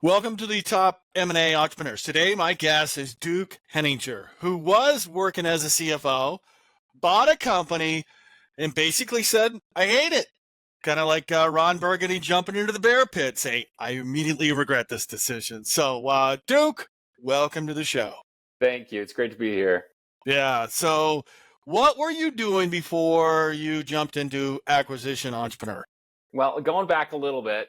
Welcome to the Top M&A Entrepreneurs. Today, my guest is Duke Heninger, who was working as a CFO, bought a company, and basically said, I hate it. Kind of like Ron Burgundy jumping into the bear pit, saying, I immediately regret this decision. So, Duke, welcome to the show. Thank you. It's great to be here. Yeah. So what were you doing before you jumped into acquisition entrepreneur? Well, going back a little bit,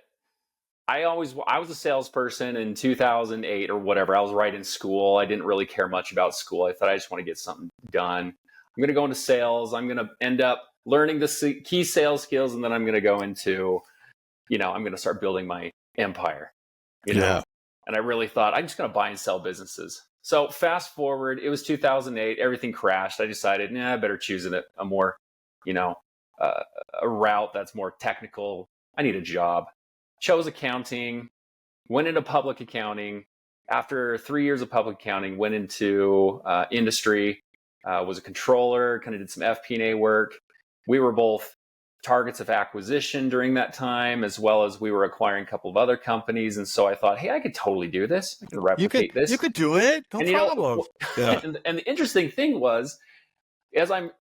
I was a salesperson in 2008 or whatever. I was right in school. I didn't really care much about school. I thought I just want to get something done. I'm going to go into sales. I'm going to end up learning the key sales skills, and then I'm going to go into, I'm going to start building my empire. Yeah. And I really thought I'm just going to buy and sell businesses. So fast forward, it was 2008. Everything crashed. I decided, I better choose a more, a route that's more technical. I need a job. Chose accounting, went into public accounting. After 3 years of public accounting, went into industry, was a controller, kind of did some FP&A work. We were both targets of acquisition during that time, as well as we were acquiring a couple of other companies. And so I thought, hey, I could totally do this. I can replicate this. You could do it. No problem. Yeah. And the interesting thing was,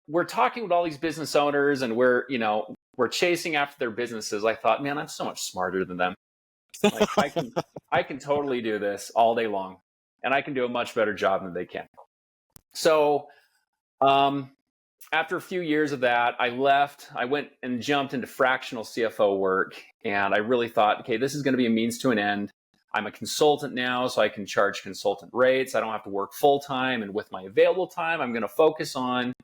we're talking with all these business owners and we're chasing after their businesses. I thought, man, I'm so much smarter than them. Like, I can totally do this all day long, and I can do a much better job than they can. So, after a few years of that, I left. I went and jumped into fractional CFO work, and I really thought, okay, this is going to be a means to an end. I'm a consultant now, so I can charge consultant rates. I don't have to work full time, and with my available time, I'm going to focus on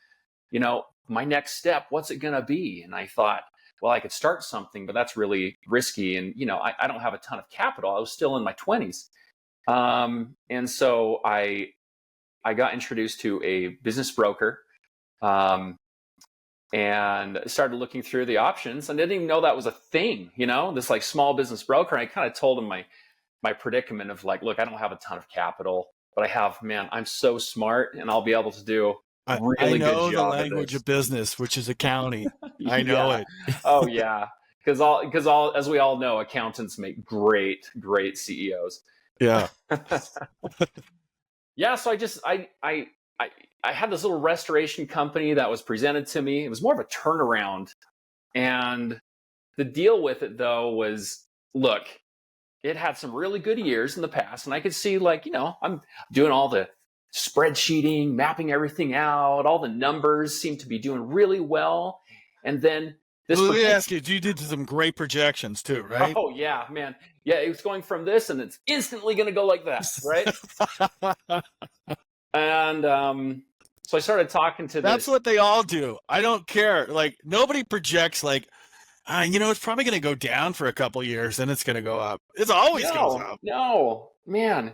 my next step. What's it going to be? And I thought, well, I could start something, but that's really risky. And, I don't have a ton of capital. I was still in my 20s. And so I got introduced to a business broker and started looking through the options. And I didn't even know that was a thing, this like small business broker. And I kind of told him my predicament of like, look, I don't have a ton of capital, but I'm so smart, and I'll be able to do I know the language of business, which is accounting. I know it. Oh yeah, because as we all know, accountants make great CEOs. Yeah. Yeah. So I had this little restoration company that was presented to me. It was more of a turnaround, and the deal with it though was, look, it had some really good years in the past, and I could see I'm doing all the spreadsheeting, mapping everything out. All the numbers seem to be doing really well. And then let me ask you, you did some great projections too, right? Oh yeah, man. Yeah, it's going from this and it's instantly going to go like that, right? And so I started talking to That's what they all do. I don't care. Like, nobody projects like, it's probably going to go down for a couple years, then it's going to go up. It always goes up. No, man.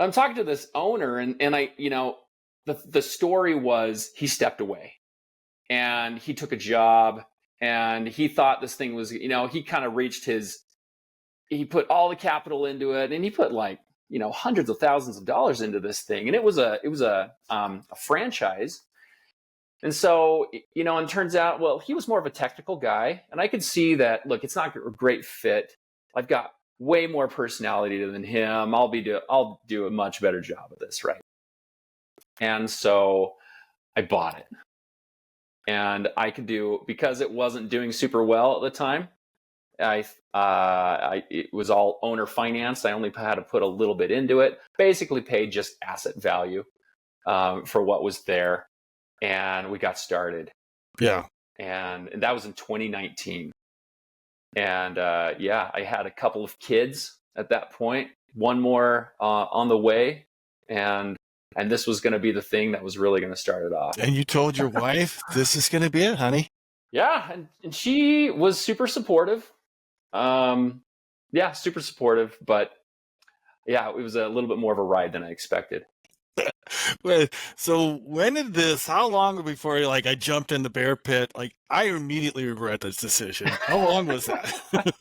I'm talking to this owner, and the story was he stepped away and he took a job, and he thought this thing was, he kind of he put all the capital into it, and he put hundreds of thousands of dollars into this thing. And it was a franchise. And so, and it turns out, well, he was more of a technical guy, and I could see that, look, it's not a great fit. I've got way more personality than him. I'll do a much better job of this, right? And so I bought it, and I could because it wasn't doing super well at the time. It was all owner financed. I only had to put a little bit into it. Basically, paid just asset value for what was there, and we got started. Yeah, and that was in 2019. And I had a couple of kids at that point, one more on the way, and this was going to be the thing that was really going to start it off. And you told your wife, this is going to be it, honey? Yeah, and she was super supportive. Super supportive, but yeah, it was a little bit more of a ride than I expected. So how long before I jumped in the bear pit? I immediately regret this decision. How long was that?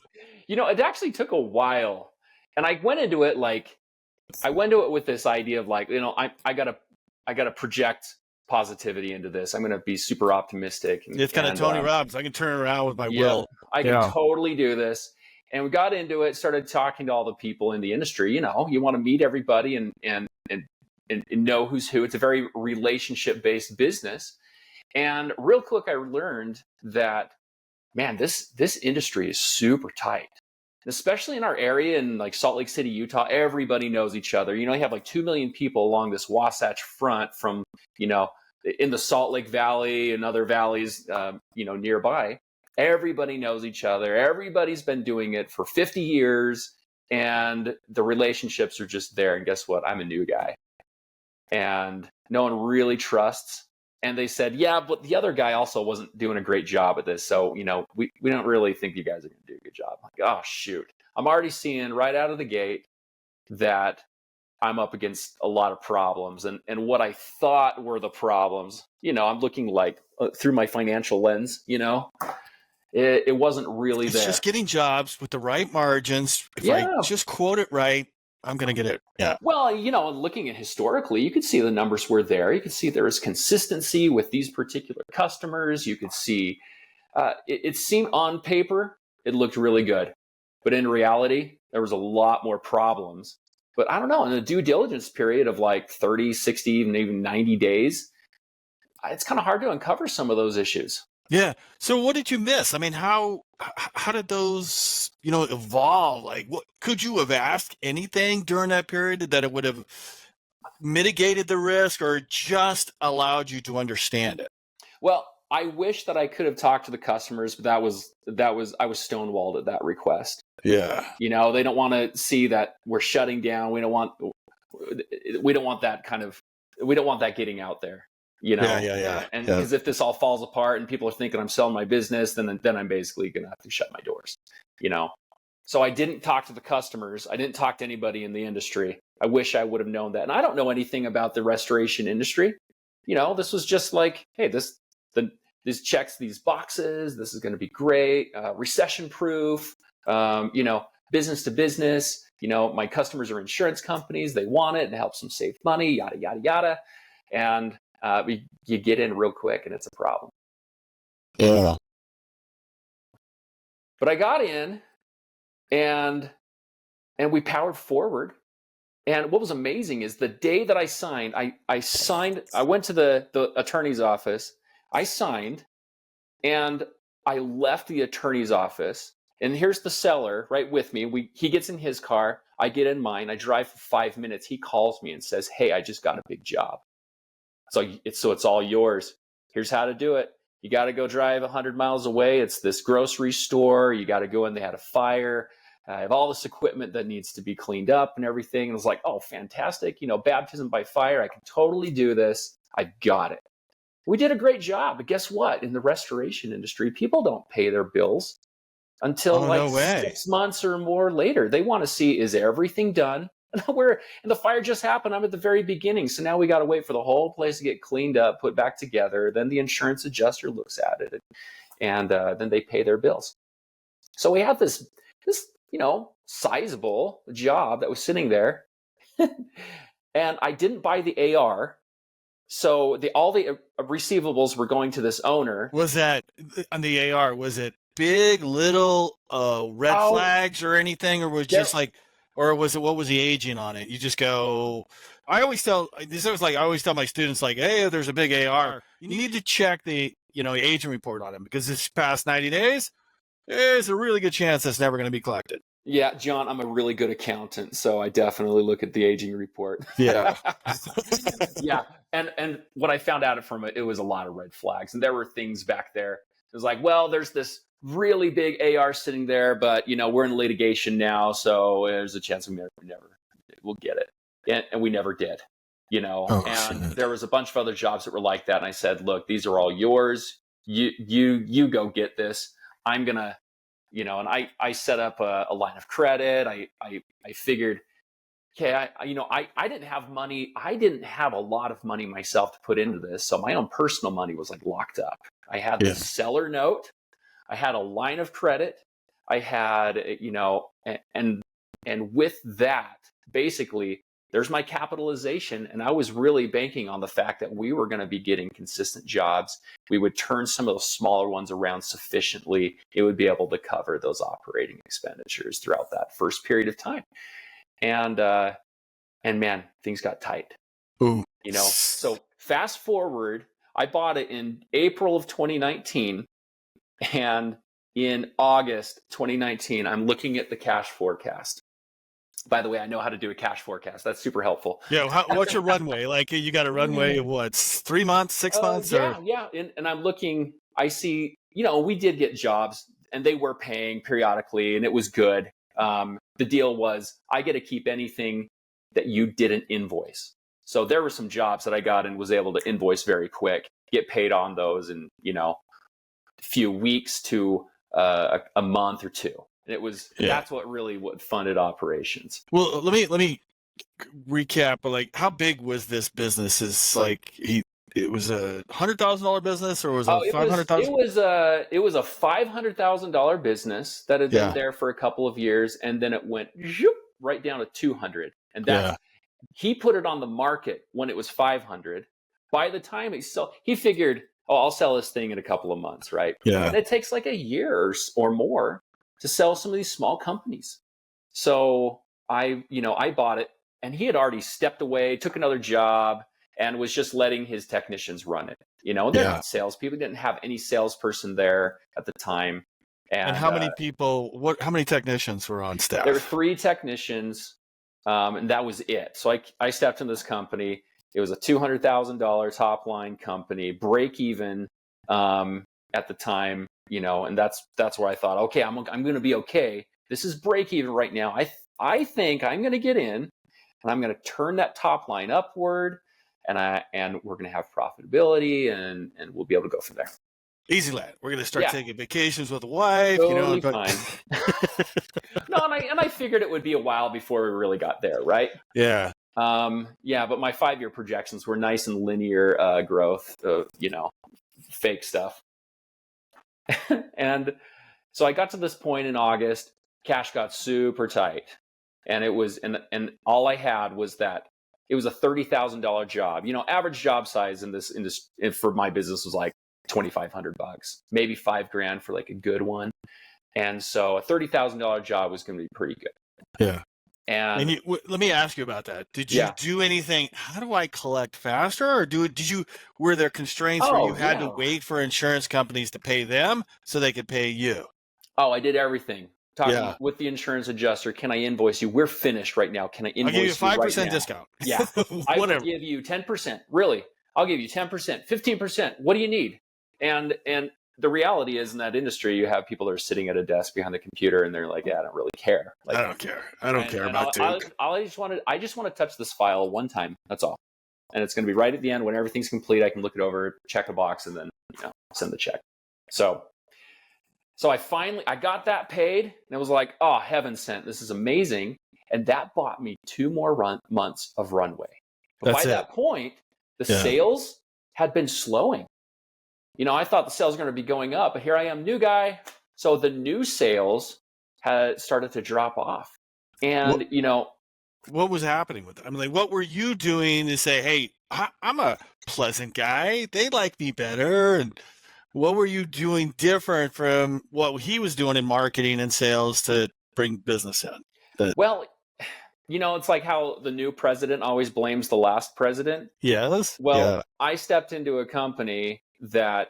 It actually took a while. And I went into it with this idea of I gotta project positivity into this. I'm gonna be super optimistic. It's kind of Tony Robbins. I can turn around with my will. I can totally do this. And we got into it, started talking to all the people in the industry. You want to meet everybody and know who's who. It's a very relationship-based business. And real quick, I learned that, man, this industry is super tight. Especially in our area in like Salt Lake City, Utah, everybody knows each other. You have like 2 million people along this Wasatch Front from, in the Salt Lake Valley and other valleys, nearby. Everybody knows each other. Everybody's been doing it for 50 years and the relationships are just there. And guess what? I'm a new guy and no one really trusts. And they said, yeah, but the other guy also wasn't doing a great job at this. So, we don't really think you guys are going to do a good job. I'm like, oh, shoot. I'm already seeing right out of the gate that I'm up against a lot of problems. And what I thought were the problems, I'm looking like through my financial lens, it wasn't really there. It's just getting jobs with the right margins. If I just quote it right, I'm going to get it. Yeah. Well, looking at historically, you could see the numbers were there. You could see there was consistency with these particular customers. You could see it seemed on paper, it looked really good. But in reality, there was a lot more problems. But I don't know, in the due diligence period of like 30, 60, even 90 days, it's kind of hard to uncover some of those issues. Yeah. So what did you miss? I mean, how did those, evolve? Like, what could you have asked anything during that period that it would have mitigated the risk or just allowed you to understand it? Well, I wish that I could have talked to the customers, but I was stonewalled at that request. Yeah. They don't want to see that we're shutting down. We don't want that getting out there. Yeah. And because if this all falls apart and people are thinking I'm selling my business, then I'm basically going to have to shut my doors, So I didn't talk to the customers. I didn't talk to anybody in the industry. I wish I would have known that. And I don't know anything about the restoration industry. This was just like, hey, this checks these boxes. This is going to be great. Recession proof, business to business. My customers are insurance companies. They want it and it helps them save money, yada, yada, yada. And you get in real quick and it's a problem. Yeah. But I got in and we powered forward. And what was amazing is the day that I signed, I went to the attorney's office, I signed, and I left the attorney's office. And here's the seller right with me. He gets in his car, I get in mine, I drive for 5 minutes. He calls me and says, hey, I just got a big job. So it's all yours. Here's how to do it. You got to go drive 100 miles away. It's this grocery store. You got to go in. They had a fire. I have all this equipment that needs to be cleaned up and everything. And it was like, oh, fantastic. Baptism by fire. I can totally do this. I got it. We did a great job. But guess what? In the restoration industry, people don't pay their bills until 6 months or more later. They want to see, is everything done? And the fire just happened. I'm at the very beginning. So now we got to wait for the whole place to get cleaned up, put back together. Then the insurance adjuster looks at it and then they pay their bills. So we have this sizable job that was sitting there and I didn't buy the AR. So all the receivables were going to this owner. Was that on the AR? Was it big, little red flags or anything? Or was it just like, or was it, what was the aging on it? You just go, I always tell my students, like, hey, if there's a big AR, you need to check the, aging report on it because this past 90 days, there's a really good chance that's never going to be collected. Yeah, John, I'm a really good accountant, so I definitely look at the aging report. Yeah. Yeah. And what I found out from it was a lot of red flags. And there were things back there. It was like, well, there's this really big AR sitting there, but we're in litigation now, so there's a chance we'll get it. And we never did. There was a bunch of other jobs that were like that. And I said, look, these are all yours. You go get this. I'm gonna, and I set up a line of credit. I figured, okay, I didn't have money. I didn't have a lot of money myself to put into this. So my own personal money was like locked up. I had the seller note. I had a line of credit. I had, and with that, basically there's my capitalization. And I was really banking on the fact that we were going to be getting consistent jobs. We would turn some of those smaller ones around sufficiently. It would be able to cover those operating expenditures throughout that first period of time. And man, things got tight. Ooh. So fast forward, I bought it in April of 2019. And in August 2019, I'm looking at the cash forecast. By the way, I know how to do a cash forecast. That's super helpful. Yeah. What's your runway? Like, you got a runway of what, 3 months, 6 months? Yeah. And I'm looking, I see, we did get jobs and they were paying periodically and it was good. The deal was I get to keep anything that you didn't invoice. So there were some jobs that I got and was able to invoice very quick, get paid on those in, a few weeks to a month or two. And it was, that's what funded operations. Well, let me recap. Like, how big was this business? Is like it was a $100,000 business, or was it $500,000? It was a $500,000 business that had been there for a couple of years, and then it went right down to 200. And he put it on the market when it was 500. By the time he figured, I'll sell this thing in a couple of months, right? Yeah. And it takes like a year or more to sell some of these small companies. So I bought it, and he had already stepped away, took another job, and was just letting his technicians run it. And they're not salespeople. He didn't have any salesperson there at the time. And how many people? How many technicians were on staff? There were 3 technicians, and that was it. So I stepped in this company. It was a $200,000 top line company, break even at the time, and that's where I thought, okay, I'm going to be okay. This is break even right now. I think I'm going to get in, and I'm going to turn that top line upward, and we're going to have profitability, and we'll be able to go from there. Easy, lad. We're going to start taking vacations with the wife. Totally fine. No, and I figured it would be a while before we really got there, right? Yeah. But my 5-year projections were nice and linear growth, fake stuff. And so I got to this point in August, cash got super tight, and it was, and all I had was that it was a $30,000 job. Average job size in this for my business was like $2,500, maybe $5,000 for like a good one. And so a $30,000 job was going to be pretty good. Yeah. And let me ask you about that. Did you do anything? How do I collect faster, or were there constraints where you had to wait for insurance companies to pay them so they could pay you? Oh, I did everything. Talking with the insurance adjuster. Can I invoice you? We're finished right now. Can I invoice you? I'll give you a 5% right now? discount. Yeah. I will give you 10%. Really? I'll give you 10%, 15%. What do you need? And the reality is, in that industry, you have people that are sitting at a desk behind the computer, and they're like, "Yeah, I don't really care." Like, I don't care. I don't care about Duke. I just want to touch this file one time. That's all, and it's going to be right at the end when everything's complete. I can look it over, check a box, and then send the check. So I got that paid, and it was like, oh, heaven sent. This is amazing, and that bought me 2 more months of runway. But by that point, the sales had been slowing. I thought the sales were going to be going up, but here I am, new guy. So the new sales had started to drop off. And, what was happening with that? I mean, like, what were you doing to say, hey, I'm a pleasant guy. They like me better. And what were you doing different from what he was doing in marketing and sales to bring business in? Well, it's like how the new president always blames the last president. Yes. Well, I stepped into a company that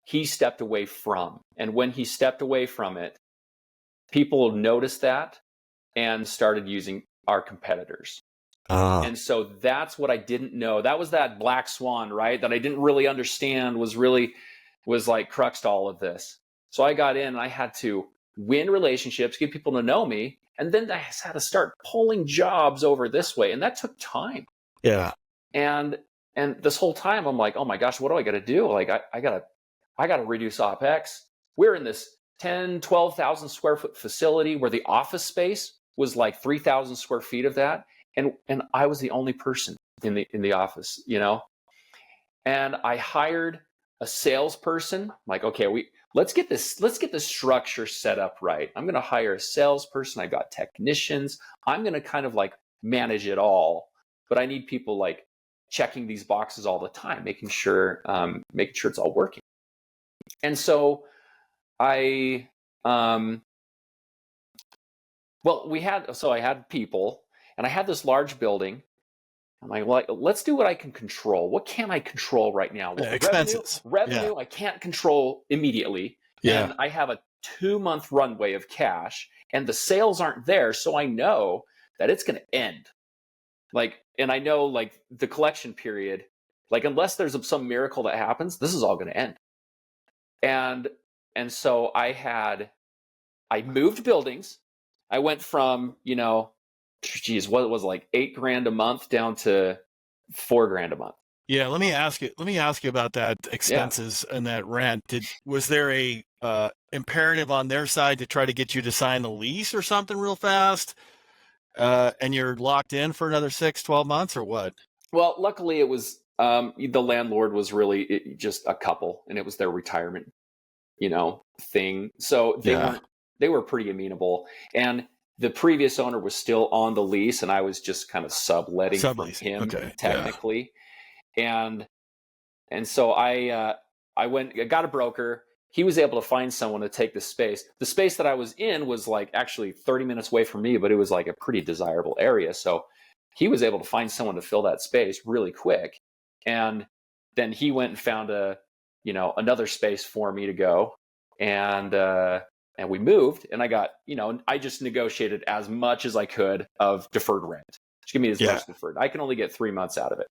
he stepped away from. And when he stepped away from it, people noticed that and started using our competitors. And so that's what I didn't know. That was that black swan, right? That I didn't really understand was like crux to all of this. So I got in and I had to win relationships, get people to know me. And then I had to start pulling jobs over this way. And that took time. Yeah. And this whole time I'm like, oh my gosh, what do I got to do? Like, I got to reduce OPEX. We're in this 10, 12,000 square foot facility where the office space was like 3,000 square feet of that. And I was the only person in the office, and I hired a salesperson. I'm like, okay, let's get this structure set up right. I'm going to hire a salesperson. I got technicians. I'm going to kind of like manage it all, but I need people like checking these boxes all the time, making sure it's all working. And so I I had people, and I had this large building. I'm like, well, let's do what I can control. What can I control right now? Well, Expenses. Revenue, I can't control immediately. Yeah. And I have a 2-month runway of cash, and the sales aren't there. So I know that it's going to end. And I know like the collection period, like unless there's some miracle that happens, this is all going to end. And so I moved buildings. I went from, what was like $8,000 a month down to $4,000 a month. Yeah. Let me ask you about that expenses and that rent. Was there a imperative on their side to try to get you to sign the lease or something real fast? And you're locked in for another 6-12 months or what? Well, luckily it was, the landlord was really just a couple, and it was their retirement, thing. So they were pretty amenable. And the previous owner was still on the lease, and I was just kind of subletting from him technically. Yeah. And so I got a broker. He was able to find someone to take the space. The space that I was in was like actually 30 minutes away from me, but it was like a pretty desirable area. So he was able to find someone to fill that space really quick. And then he went and found another space for me to go. And we moved, and I got, I just negotiated as much as I could of deferred rent. Just give me as much deferred. I can only get 3 months out of it.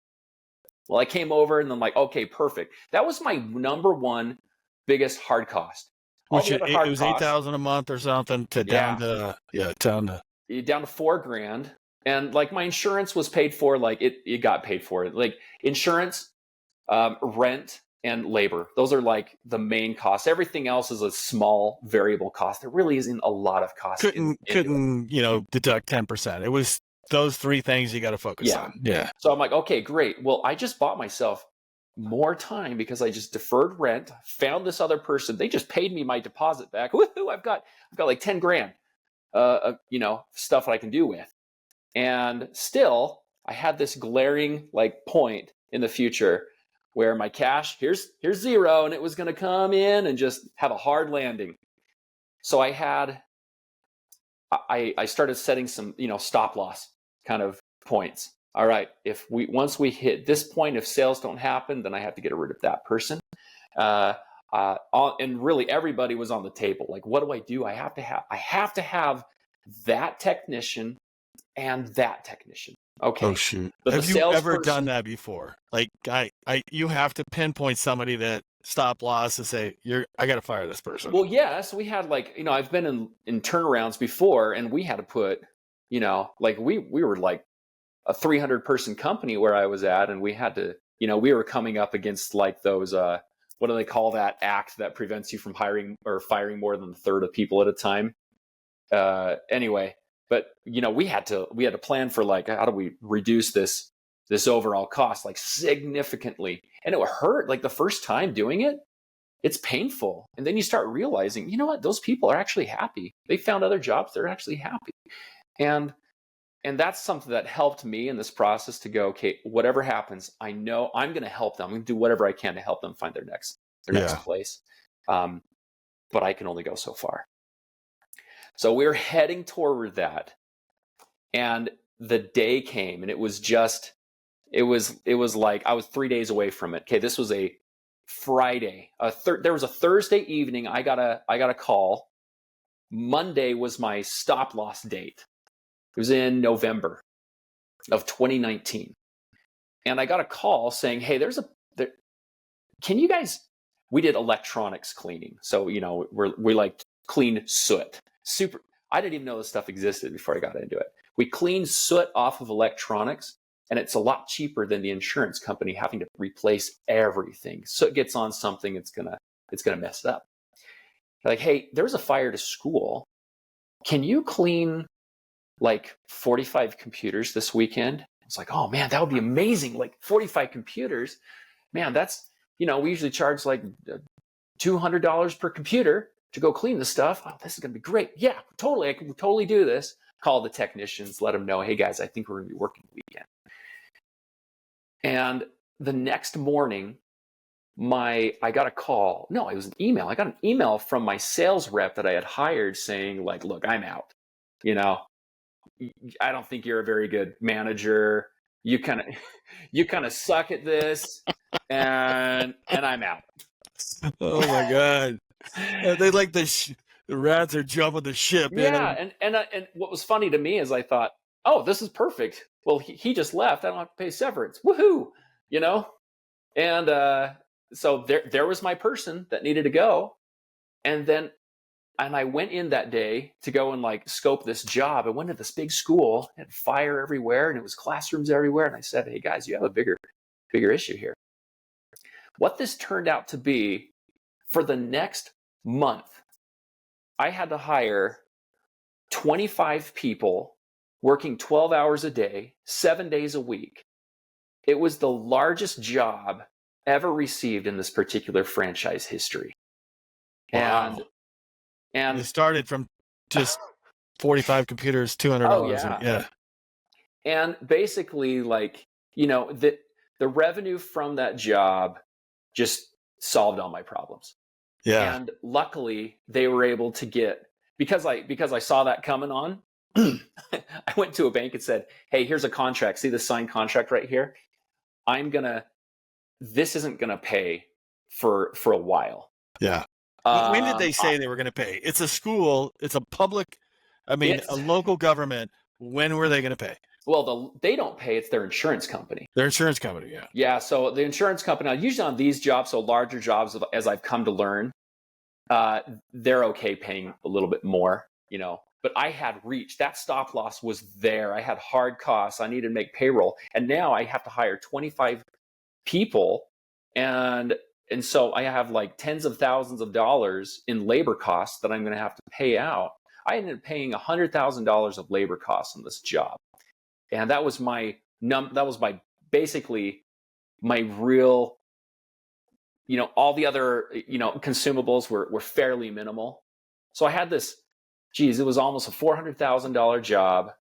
Well, I came over, and I'm like, okay, perfect. That was my number one biggest hard cost. Which it was $8,000 a month or something down to $4,000. And like my insurance was paid for, like it got paid for. Like insurance, rent, and labor. Those are like the main costs. Everything else is a small variable cost. There really isn't a lot of cost. Couldn't deduct 10%. It was those three things you got to focus on. Yeah. So I'm like, okay, great. Well, I just bought myself more time because I just deferred rent, found this other person. They just paid me my deposit back. Woohoo! I've got like $10,000, stuff that I can do with. And still, I had this glaring like point in the future where my cash, here's zero, and it was going to come in and just have a hard landing. So I started setting some, stop loss kind of points. All right, once we hit this point, if sales don't happen, then I have to get rid of that person. And really everybody was on the table. Like, what do I do? I have to have that technician and that technician. Okay. Oh shoot. Have you ever done that before? Like you have to pinpoint somebody that stop loss and say, I got to fire this person. Well, yes, we had like, I've been in turnarounds before, and we had to put, like we were like a 300 person company where I was at, and we had to, we were coming up against like those, what do they call that act that prevents you from hiring or firing more than a third of people at a time? Anyway. But, we had to plan for like, how do we reduce this overall cost like significantly? And it would hurt like the first time doing it. It's painful. And then you start realizing, you know what, those people are actually happy. They found other jobs. They're actually happy. And that's something that helped me in this process to go, okay, whatever happens, I know I'm going to help them. I'm going to do whatever I can to help them find their next place. But I can only go so far. So we were heading toward that, and the day came, and it was like I was 3 days away from it. Okay, this was a Friday. There was a Thursday evening. I got a call. Monday was my stop loss date. It was in November of 2019, and I got a call saying, "Hey, can you guys?" We did electronics cleaning, so we like clean soot. I didn't even know this stuff existed before I got into it. We clean soot off of electronics, and it's a lot cheaper than the insurance company having to replace everything. Soot gets on something, it's gonna mess it up. They're like, hey, there's a fire to school. Can you clean like 45 computers this weekend? It's like, oh man, that would be amazing. Like 45 computers, man, that's, we usually charge like $200 per computer to go clean the stuff. Oh, this is going to be great. Yeah, totally. I can totally do this. call the technicians, let them know, hey guys, I think we're going to be working the weekend. And the next morning, I got a call. No, it was an email. I got an email from my sales rep that I had hired saying, like, look, I'm out. You know, I don't think you're a very good manager. You kind of suck at this, and I'm out. Oh my God. They like the rats are jumping the ship. Yeah, and what was funny to me is I thought, oh, this is perfect. Well, he just left. I don't have to pay severance. Woohoo! You know, and so there was my person that needed to go, and I went in that day to go and like scope this job. I went to this big school, it had fire everywhere, and it was classrooms everywhere. And I said, hey guys, you have a bigger issue here. What this turned out to be, for the next month, I had to hire 25 people working 12 hours a day, 7 days a week. It was the largest job ever received in this particular franchise history. Wow. And it started from just 45 computers, $200. Oh, yeah. And basically, like, you know, the revenue from that job just solved all my problems. Yeah. And luckily, they were able to get, because I saw that coming on, I went to a bank and said, hey, here's a contract. See the signed contract right here? This isn't gonna pay for a while. Yeah. When did they say they were going to pay? It's a school. It's a public, a local government. When were they going to pay? Well, they don't pay. It's their insurance company. Their insurance company, yeah. Yeah, so the insurance company, usually on these jobs, so larger jobs, as I've come to learn, they're okay paying a little bit more, you know. But I had reached, that stop loss was there. I had hard costs. I needed to make payroll. And now I have to hire 25 people. And so I have like tens of thousands of dollars in labor costs that I'm going to have to pay out. I ended up paying $100,000 of labor costs on this job. And that was basically my real, you know, all the other, you know, consumables were fairly minimal. So I had this, it was almost a $400,000 job.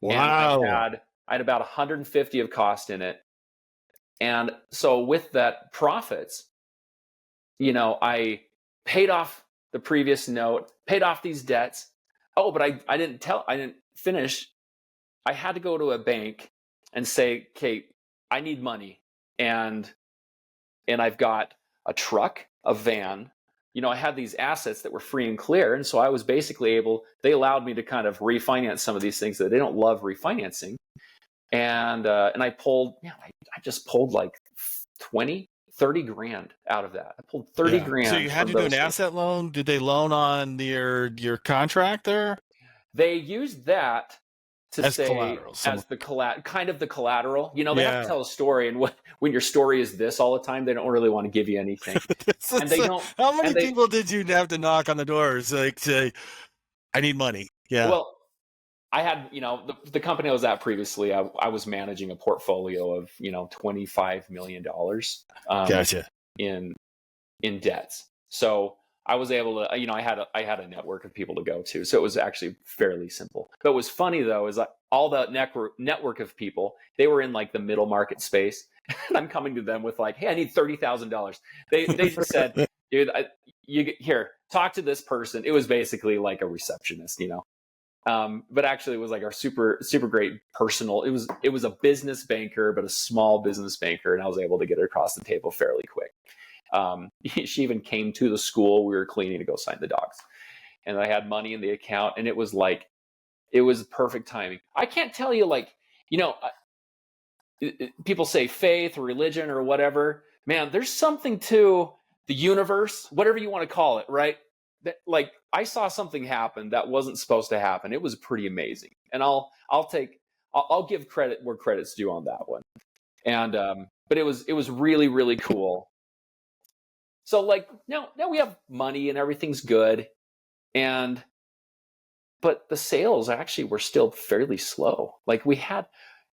Wow. And I had about 150 of cost in it. And so with that profits, you know, I paid off the previous note, paid off these debts. Oh, but I didn't finish. I had to go to a bank and say, okay, I need money. And I've got a truck, a van. You know, I had these assets that were free and clear. And so I was basically they allowed me to kind of refinance some of these things that they don't love refinancing. And I just pulled like 30 grand out of that. I pulled 30 grand. So you had to do an asset loan? Did they loan on your contract there? They used that to as say collateral. As the kind of the collateral. You know, they have to tell a story, and when your story is this all the time, they don't really want to give you anything. And they don't. How many people did you have to knock on the doors like say, I need money? Yeah. Well, I had, you know, the company I was at previously, I was managing a portfolio of, you know, $25 million Gotcha. in debts. So I was able to, you know, I had a network of people to go to. So it was actually fairly simple. But what was funny though, is all the network of people, they were in like the middle market space. And I'm coming to them with like, hey, I need $30,000. They said, dude, here, talk to this person. It was basically like a receptionist, you know. But actually it was like our super, super great personal, it was a business banker, but a small business banker. And I was able to get her across the table fairly quick. She even came to the school we were cleaning to go sign the docs, and I had money in the account, and it was perfect timing. I can't tell you, like, you know, people say faith or religion or whatever, man, there's something to the universe, whatever you want to call it, right? That, like, I saw something happen that wasn't supposed to happen. It was pretty amazing. And I'll give credit where credit's due on that one. And, but it was really, really cool. So like, now we have money and everything's good. But the sales actually were still fairly slow. Like we had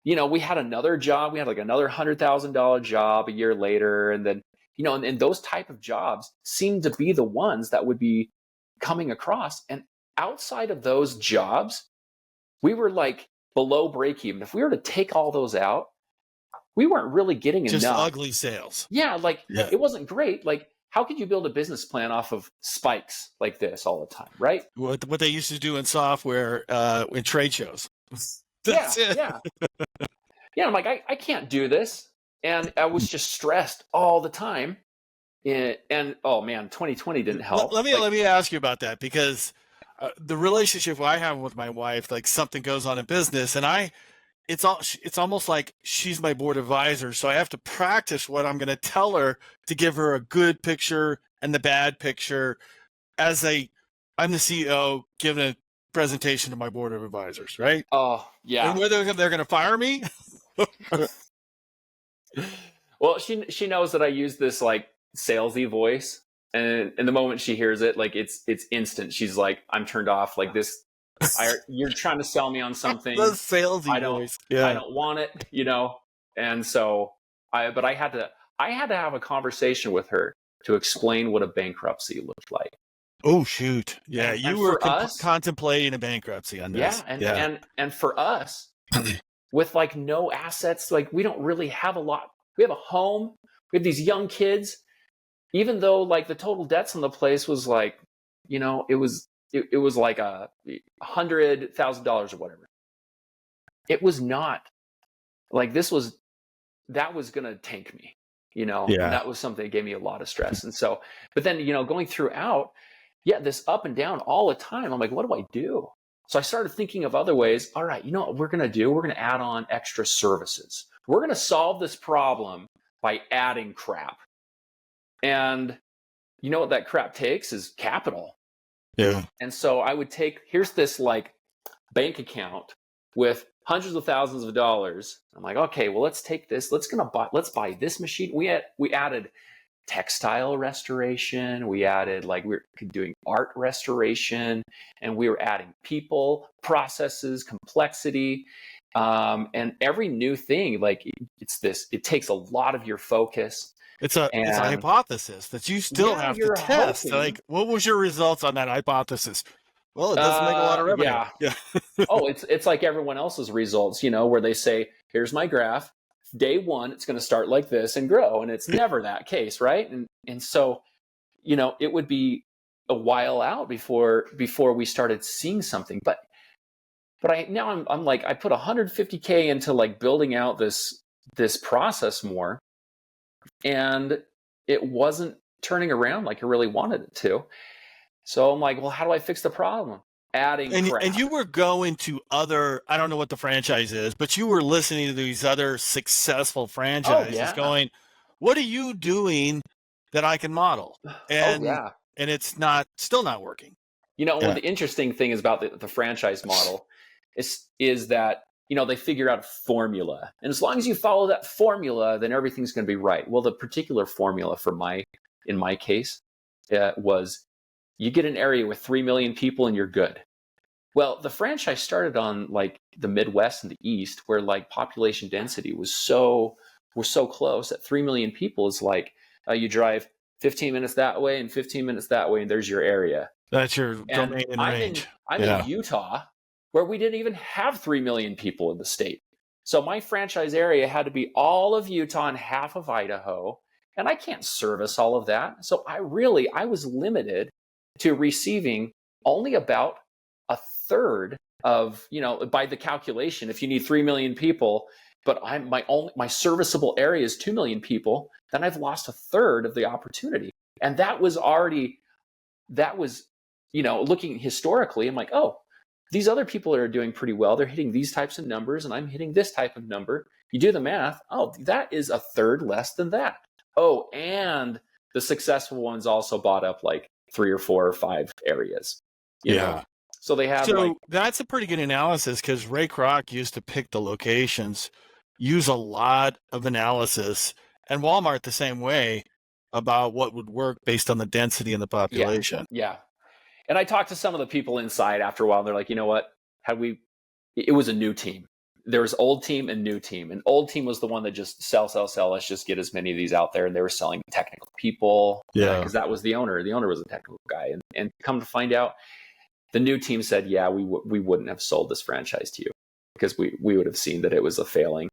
another job. We had like another $100,000 job a year later. And then, you know, and those type of jobs seemed to be the ones that would be coming across. And outside of those jobs, we were like below break even. If we were to take all those out, we weren't really getting Just enough. ugly sales. Yeah, like it wasn't great. Like, how could you build a business plan off of spikes like this all the time, right? What they used to do in software in trade shows. That's it. Yeah, I'm like, I can't do this. And I was just stressed all the time. And oh man, 2020 didn't help. Let me ask you about that, because the relationship I have with my wife, like something goes on in business, and it's almost like she's my board advisor, so I have to practice what I'm going to tell her to give her a good picture and the bad picture, as I'm the CEO giving a presentation to my board of advisors, right? Oh yeah. And whether they're going to fire me. Well, she knows that I use this like salesy voice, and the moment she hears it, like it's instant. She's like, I'm turned off. Like this, you're trying to sell me on something. The salesy voice. Yeah. I don't want it, you know. And so I had to have a conversation with her to explain what a bankruptcy looked like. Oh shoot! Yeah, and you were contemplating a bankruptcy on this. And for us, with like no assets, like we don't really have a lot. We have a home. We have these young kids. Even though like the total debts on the place was like, you know, it was like $100,000 or whatever. It was not like that was going to tank me, you know. Yeah. And that was something that gave me a lot of stress. And so, but then, you know, going throughout, this up and down all the time, I'm like, what do I do? So I started thinking of other ways. All right, you know what we're going to do? We're going to add on extra services. We're going to solve this problem by adding crap. And you know what that crap takes is capital. Yeah. And so I would here's this like bank account with hundreds of thousands of dollars. I'm like, okay, well, let's take this. Let's buy this machine. We added textile restoration. We added we were doing art restoration, and we were adding people, processes, complexity. And every new thing, like it takes a lot of your focus. It's a hypothesis that you still have to test. Hoping. Like, what was your results on that hypothesis? Well, it doesn't make a lot of revenue. Yeah. Oh, it's like everyone else's results, you know, where they say, here's my graph. Day one, it's going to start like this and grow. And it's never that case, right? And so, you know, it would be a while out before we started seeing something. But I'm like, I put $150K into like building out this process more, and it wasn't turning around like I really wanted it to. So I'm like, well, how do I fix the problem? Adding crap. And you were going to other, I don't know what the franchise is, but you were listening to these other successful franchises going, what are you doing that I can model? And and it's still not working. You know, the interesting thing is about the franchise model is that, you know, they figure out a formula. And as long as you follow that formula, then everything's going to be right. Well, the particular formula in my case was you get an area with 3 million people and you're good. Well, the franchise started on like the Midwest and the East, where like population density we're so close that 3 million people is like you drive 15 minutes that way and 15 minutes that way, and there's your area. That's your domain and range. I'm in Utah, where we didn't even have 3 million people in the state. So my franchise area had to be all of Utah and half of Idaho, and I can't service all of that. So I was limited to receiving only about a third of, you know, by the calculation, if you need 3 million people, but my serviceable area is 2 million people, then I've lost a third of the opportunity. And that was, you know, looking historically, I'm like, oh, these other people are doing pretty well. They're hitting these types of numbers, and I'm hitting this type of number. You do the math. Oh, that is a third less than that. Oh, and the successful ones also bought up like 3 or 4 or 5 areas. You know? So they have. So that's a pretty good analysis, because Ray Kroc used to pick the locations, use a lot of analysis, and Walmart the same way, about what would work based on the density and the population. Yeah. And I talked to some of the people inside after a while. They're like, you know what? It was a new team. There was old team and new team. And old team was the one that just sell. Let's just get as many of these out there. And they were selling technical people. Yeah. Because that was the owner. The owner was a technical guy. And come to find out, The new team said, yeah, we wouldn't have sold this franchise to you because we would have seen that it was a failing,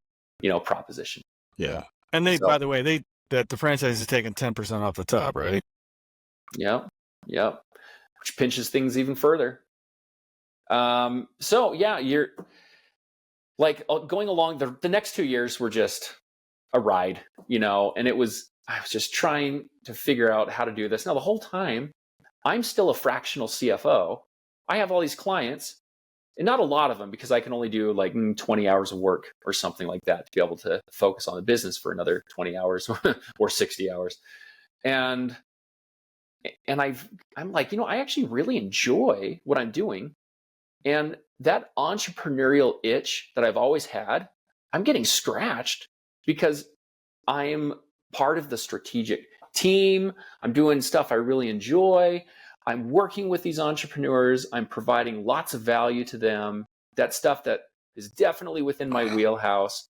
proposition. Yeah. And by the way, that the franchise is taking 10% off the top, right? Yep. Which pinches things even further. So yeah, you're like going along. The next 2 years were just a ride, and I was just trying to figure out how to do this. Now, the whole time, I'm still a fractional CFO. I have all these clients, and not a lot of them because I can only do like 20 hours of work or something like that to be able to focus on the business for another 20 hours or 60 hours. And I'm like, I actually really enjoy what I'm doing. And that entrepreneurial itch that I've always had, I'm getting scratched because I'm part of the strategic team. I'm doing stuff I really enjoy. I'm working with these entrepreneurs. I'm providing lots of value to them. That stuff that is definitely within my wheelhouse.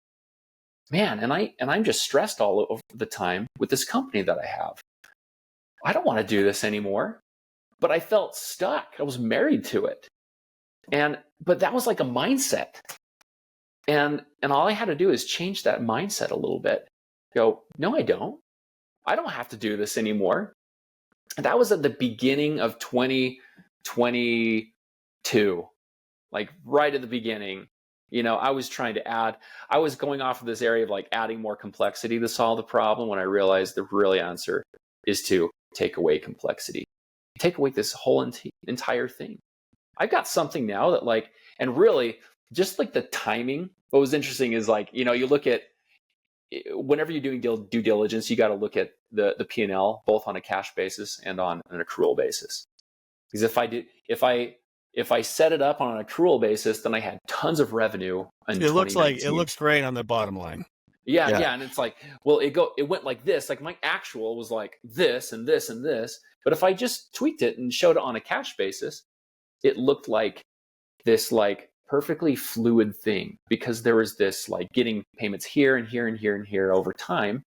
Man, and I'm just stressed all over the time with this company that I have. I don't want to do this anymore. But I felt stuck. I was married to it. But that was like a mindset. And all I had to do is change that mindset a little bit. Go, no, I don't. I don't have to do this anymore. And that was at the beginning of 2022, like right at the beginning. I was I was going off of this area of like adding more complexity to solve the problem when I realized the real answer is to take away complexity, take away this whole entire thing. I've got something now that like, and really just like the timing, what was interesting is like, you look at, whenever you're doing due diligence, you got to look at the P&L, both on a cash basis and on an accrual basis. Because if I set it up on an accrual basis, then I had tons of revenue. It looks great on the bottom line. Yeah. And it's like, well, it went like this, like my actual was like this and this and this. But if I just tweaked it and showed it on a cash basis, it looked like this like perfectly fluid thing because there was this like getting payments here and here and here and here over time,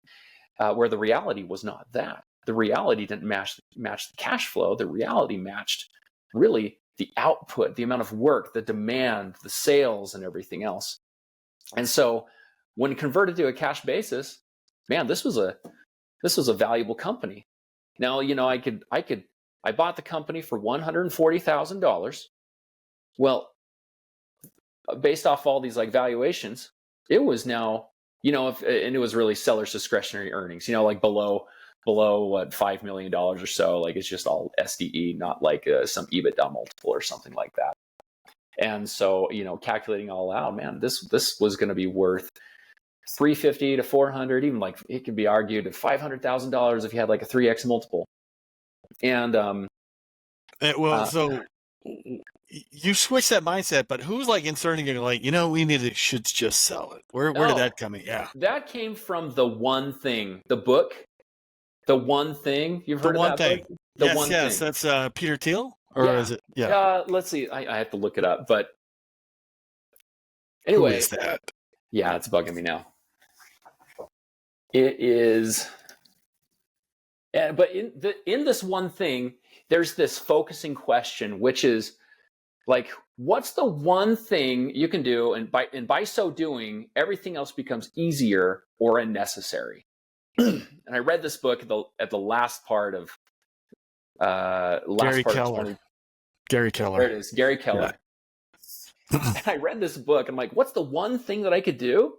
where the reality was not that. The reality didn't match the cash flow. The reality matched really the output, the amount of work, the demand, the sales, and everything else. And so when converted to a cash basis, man, this was a valuable company. Now, I bought the company for $140,000. Well, based off all these like valuations, it was now, and it was really seller's discretionary earnings, like below what, $5 million or so. Like it's just all SDE, not like some EBITDA multiple or something like that. And so, calculating all out, man, this was going to be worth $350 to $400, even like it could be argued at $500,000 if you had like a 3x multiple. And so you switch that mindset, but who's like inserting it? Like, should just sell it. Where did that come in? Yeah, that came from The One Thing, the book. The One Thing. You've heard of that book? Yes, that's Peter Thiel, or is it? Yeah. Let's see. I have to look it up, but anyway, who is that? Yeah, it's bugging me now. It is. But in this One Thing, there's this focusing question, which is like, what's the one thing you can do, and by so doing, everything else becomes easier or unnecessary. And I read this book at the last part of Gary Keller. Gary Keller. There it is, Gary Keller. Yeah. And I read this book. I'm like, what's the one thing that I could do?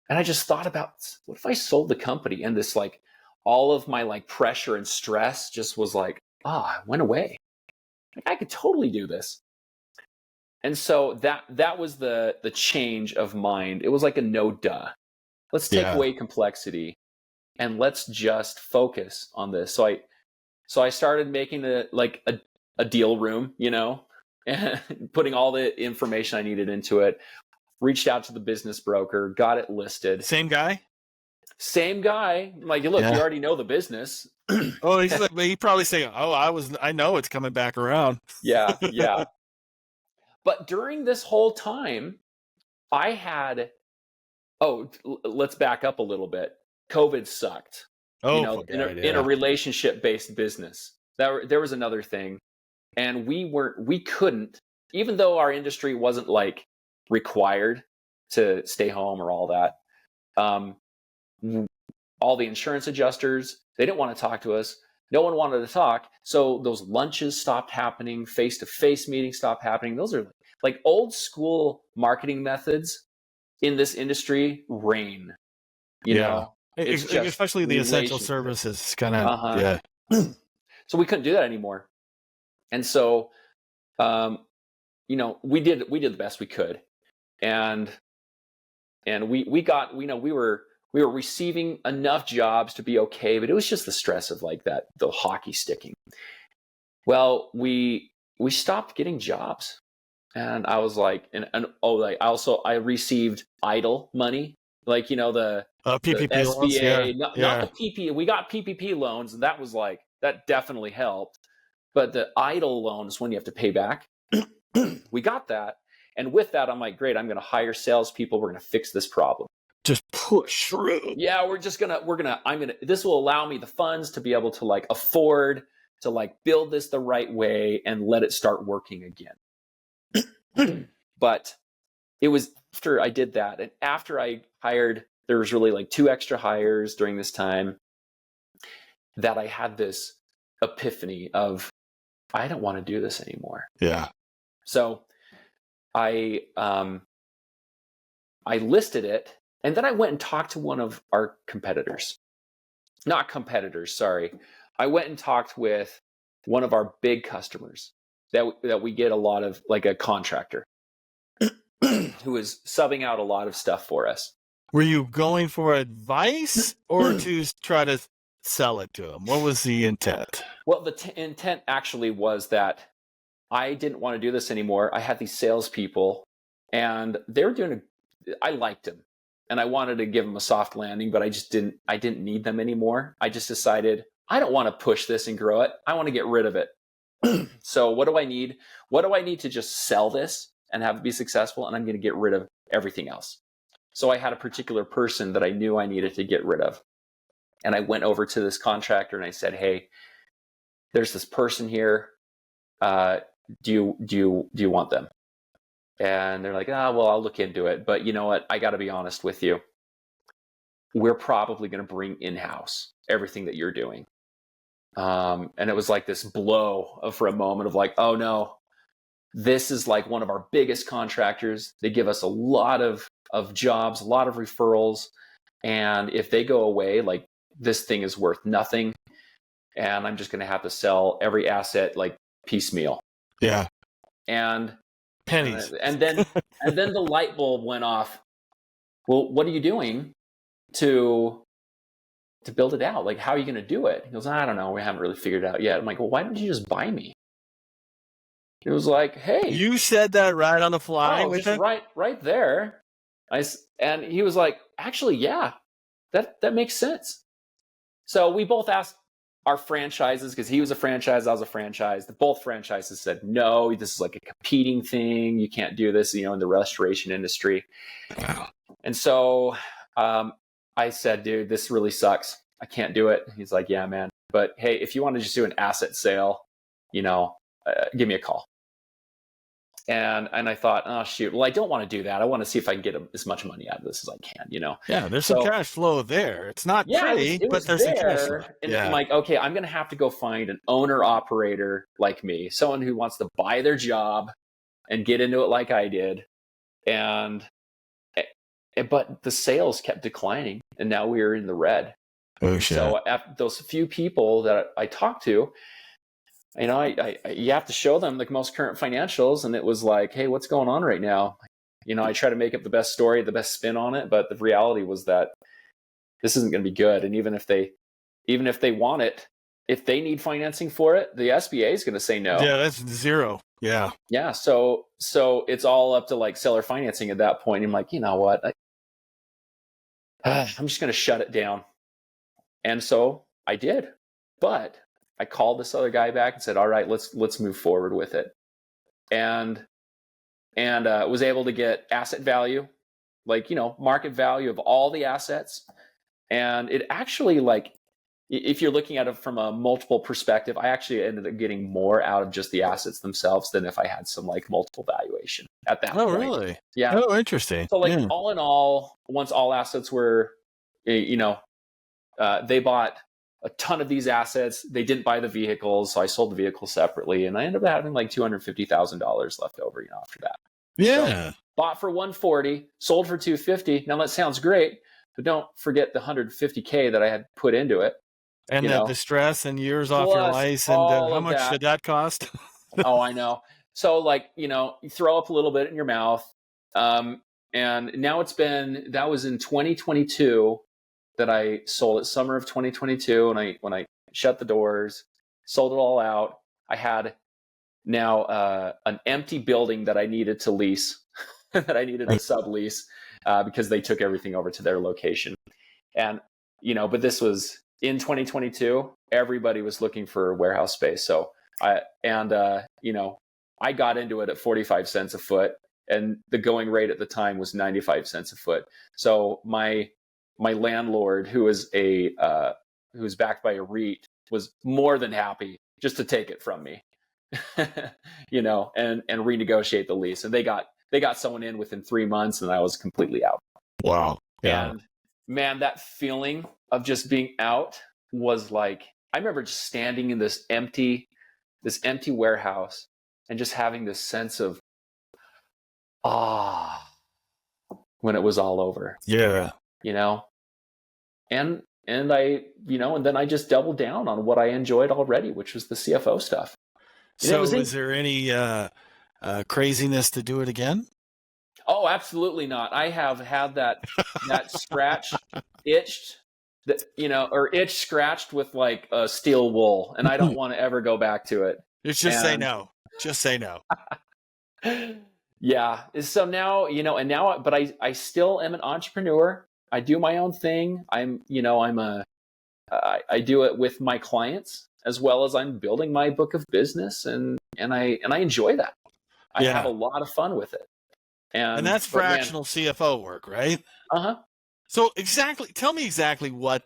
And I just thought about, what if I sold the company and this like all of my like pressure and stress just was like, went away. Like, I could totally do this. And so that was the change of mind. It was like a no duh. Let's take away complexity and let's just focus on this. So I started making a deal room, and putting all the information I needed into it. Reached out to the business broker, got it listed. Same guy. Like, look, you already know the business. Oh, he's like, he probably saying, I know it's coming back around. Yeah. But during this whole time, I had, let's back up a little bit. COVID sucked. In a relationship-based business. There was another thing. And we couldn't, even though our industry wasn't like required to stay home or all that. All the insurance adjusters, they didn't want to talk to us. No one wanted to talk. So those lunches stopped happening. Face-to-face meetings stopped happening. Those are like old school marketing methods in this industry reign. You know, it's just especially the essential services kind of. Uh-huh. Yeah. So we couldn't do that anymore. And so, we did the best we could. And we got, we were receiving enough jobs to be okay, but it was just the stress of like that, the hockey sticking. Well, we stopped getting jobs, and I was like, I received idle money, like, the PPP the loans, SBA, not the PPP. We got PPP loans, and that was like, that definitely helped. But the idle loans, when you have to pay back, we got that. And with that, I'm like, great, I'm going to hire salespeople. We're going to fix this problem. Just push through. Yeah, this will allow me the funds to be able to like afford to like build this the right way and let it start working again. But it was after I did that, and after I hired, there was really like 2 extra hires during this time, that I had this epiphany of, I don't want to do this anymore. Yeah. So I listed it, and then I went and talked to one of our competitors. Not competitors, sorry. I went and talked with one of our big customers that we get a lot of, like a contractor who is subbing out a lot of stuff for us. Were you going for advice or to try to sell it to them? What was the intent? Well, the intent actually was that I didn't want to do this anymore. I had these salespeople, and they were I liked them, and I wanted to give them a soft landing, but I didn't need them anymore. I just decided, I don't want to push this and grow it. I want to get rid of it. So what do I need? What do I need to just sell this and have it be successful? And I'm going to get rid of everything else. So I had a particular person that I knew I needed to get rid of. And I went over to this contractor and I said, hey, there's this person here. Do you want them? And they're like, well, I'll look into it. But you know what? I got to be honest with you. We're probably going to bring in-house everything that you're doing. And it was like this blow for a moment of like, oh no, this is like one of our biggest contractors. They give us a lot of jobs, a lot of referrals. And if they go away, like, this thing is worth nothing. And I'm just going to have to sell every asset like piecemeal. Yeah. And pennies. And then the light bulb went off. Well, what are you doing to build it out? Like, how are you going to do it? He goes, I don't know. We haven't really figured it out yet. I'm like, well, why don't you just buy me? It was like, hey. You said that right on the fly with him? Right there. And he was like, actually, yeah, that makes sense. So we both asked our franchises, because he was a franchise, I was a franchise. Both franchises said, no, this is like a competing thing. You can't do this, in the restoration industry. Wow. And so I said, dude, this really sucks. I can't do it. He's like, yeah, man. But hey, if you want to just do an asset sale, give me a call. And I thought, oh, shoot. Well, I don't want to do that. I want to see if I can get as much money out of this as I can, Yeah, there's some cash flow there. It's not pretty, but there's some cash flow. And I'm like, okay, I'm going to have to go find an owner-operator like me, someone who wants to buy their job and get into it like I did. But the sales kept declining, and now we were in the red. Oh, shit. So after those few people that I talked to, you have to show them the most current financials, and it was like, hey, what's going on right now? I try to make up the best story, the best spin on it, but the reality was that this isn't going to be good. And even if they want it, if they need financing for it, the SBA is going to say no. Yeah, that's zero. Yeah. Yeah. So it's all up to like seller financing at that point. I'm like, you know what? I'm just going to shut it down. And so I did, but I called this other guy back and said, all right, let's move forward with it. And was able to get asset value, like, market value of all the assets. And it actually, like, if you're looking at it from a multiple perspective, I actually ended up getting more out of just the assets themselves than if I had some like multiple valuation at that Oh, point. really? Yeah. Oh, interesting. So like Yeah. all in all, once all assets were, they bought a ton of these assets. They didn't buy the vehicles, so I sold the vehicles separately, and I ended up having like $250,000 left over, after that. Yeah. So, bought for 140, sold for 250. Now that sounds great, but don't forget the 150K that I had put into it. And the stress and years off your Plus life, and all how of much that. did that cost? Oh, I know. So like, you throw up a little bit in your mouth. And now that was in 2022 that I sold it, summer of 2022. And when I shut the doors, sold it all out, I had now an empty building that I needed to lease, that I needed to sublease because they took everything over to their location. And, but this was in 2022, everybody was looking for warehouse space. So I got into it at 45 cents a foot, and the going rate at the time was 95 cents a foot. So my landlord, who was who's backed by a REIT, was more than happy just to take it from me, and renegotiate the lease. And they got someone in within 3 months, and I was completely out. Wow. Yeah. And man, that feeling of just being out was like, I remember just standing in this empty warehouse and just having this sense of when it was all over. Yeah. And I, and then I just doubled down on what I enjoyed already, which was the CFO stuff. And So is there any craziness to do it again? Oh, absolutely not. I have had that scratch itched, or itch scratched with like a steel wool, and I don't want to ever go back to it. Just say no. Just say no. Yeah. So now, but I still am an entrepreneur. I do my own thing. I do it with my clients as well as I'm building my book of business, and I enjoy that. I have a lot of fun with it. And that's fractional CFO work, right? Uh-huh. So tell me exactly what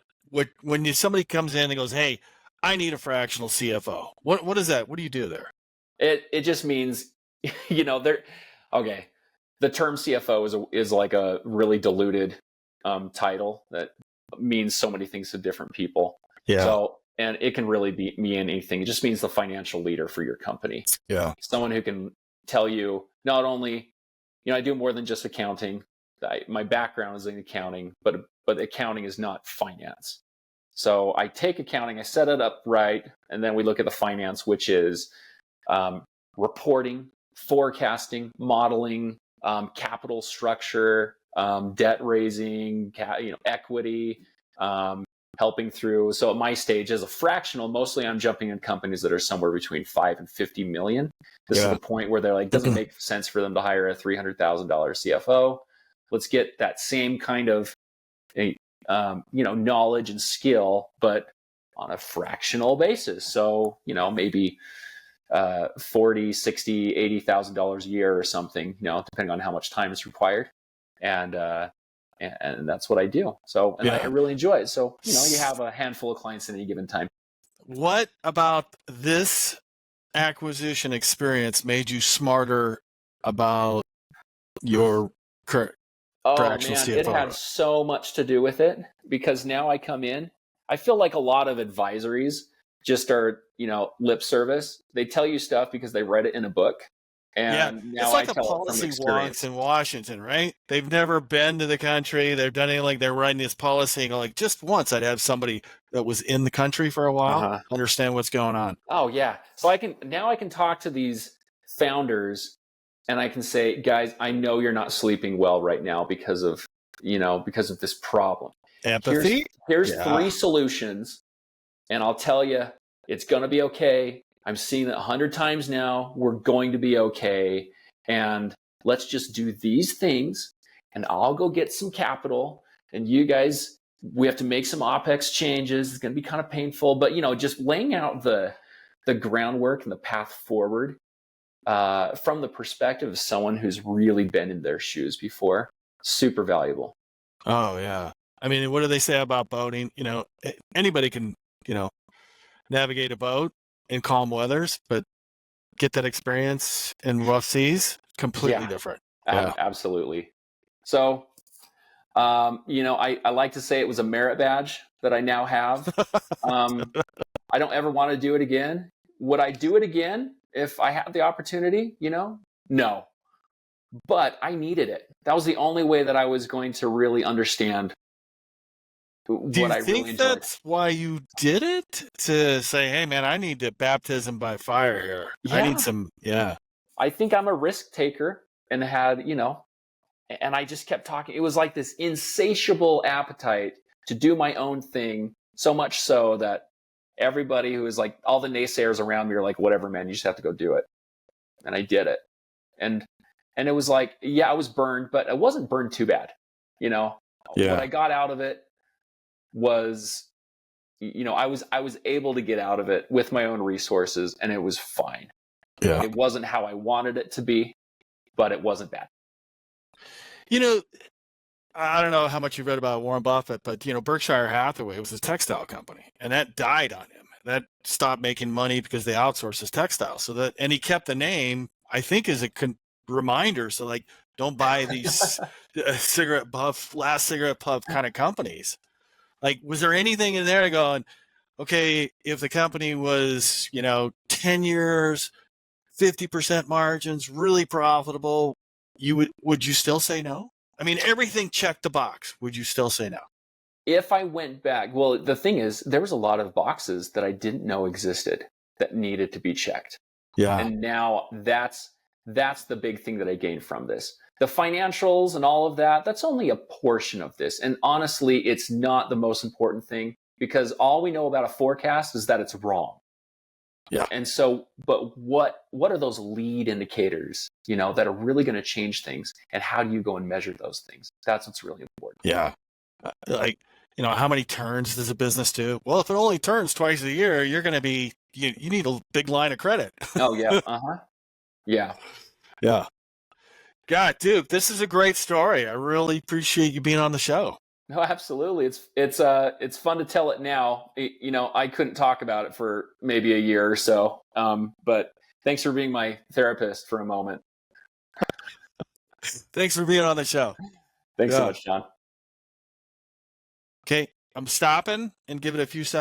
when somebody comes in and goes, "Hey, I need a fractional CFO." What is that? What do you do there? It just means, okay. The term CFO is like a really diluted title that means so many things to different people. Yeah. So, and it can really mean anything. It just means the financial leader for your company. Yeah. Someone who can tell you not only, I do more than just accounting. My background is in accounting, but accounting is not finance. So I take accounting, I set it up right, and then we look at the finance, which is reporting, forecasting, modeling, capital structure, debt raising, equity, helping through. So at my stage as a fractional, mostly I'm jumping in companies that are somewhere between 5 and 50 million. This is the point where they're like, doesn't make sense for them to hire a $300,000 CFO. Let's get that same kind of, knowledge and skill, but on a fractional basis. So, maybe $40,000, $60,000, $80,000 a year or something, depending on how much time is required. And that's what I do. So, and I really enjoy it. So, you have a handful of clients at any given time. What about this acquisition experience made you smarter about your current fractional CFO? It had so much to do with it, because now I come in, I feel like a lot of advisories just are, lip service. They tell you stuff because they read it in a book. And now it's like I the tell it from policy experience. wonks in Washington, right? They've never been to the country. They've done anything like they're writing this policy and go like, just once I'd have somebody that was in the country for a while understand what's going on. Oh yeah. So I can talk to these founders and I can say, guys, I know you're not sleeping well right now because of this problem. Empathy. Here's 3 solutions, and I'll tell you, it's going to be okay. I'm seeing it 100 times now. We're going to be okay. And let's just do these things, and I'll go get some capital. And you guys, we have to make some OpEx changes. It's going to be kind of painful, but just laying out the groundwork and the path forward from the perspective of someone who's really been in their shoes before, super valuable. Oh yeah. I mean, what do they say about boating? Anybody can navigate a boat in calm weathers, but get that experience in rough seas, completely different. Yeah. Absolutely. So, I like to say it was a merit badge that I now have. I don't ever want to do it again. Would I do it again if I had the opportunity? No. But I needed it. That was the only way that I was going to really understand Do you what I really think enjoyed. that's why you did it? To say, hey, man, I need to baptism by fire here. I need Yeah. some, yeah. I think I'm a risk taker and and I just kept talking. It was like this insatiable appetite to do my own thing, so much so that everybody who was like, all the naysayers around me are like, whatever, man, you just have to go do it. And I did it. And it was like, yeah, I was burned, but I wasn't burned too bad. Yeah. What I got out of it was, I was able to get out of it with my own resources, and it was fine. Yeah. It wasn't how I wanted it to be, but it wasn't bad. I don't know how much you've read about Warren Buffett, but Berkshire Hathaway was a textile company, and that died on him. That stopped making money because they outsourced his textiles. And he kept the name, I think, as a reminder. So, like, don't buy these last cigarette puff kind of companies. Like, was there anything in there going, okay, if the company was 10 years, 50% margins, really profitable, would you still say no? I mean, everything checked the box. Would you still say no? If I went back, well, the thing is, there was a lot of boxes that I didn't know existed that needed to be checked. Yeah. And now that's the big thing that I gained from this. The financials and all of that, that's only a portion of this. And honestly, it's not the most important thing, because all we know about a forecast is that it's wrong. Yeah. And so, but what are those lead indicators, that are really going to change things, and how do you go and measure those things? That's what's really important. Yeah. How many turns does a business do? Well, if it only turns twice a year, you're going to be, you need a big line of credit. Oh, yeah. Yeah. Yeah. God, Duke, this is a great story. I really appreciate you being on the show. No, absolutely. It's fun to tell it now. I couldn't talk about it for maybe a year or so. But thanks for being my therapist for a moment. Thanks for being on the show. Thanks so much, John. Okay, I'm stopping and give it a few seconds.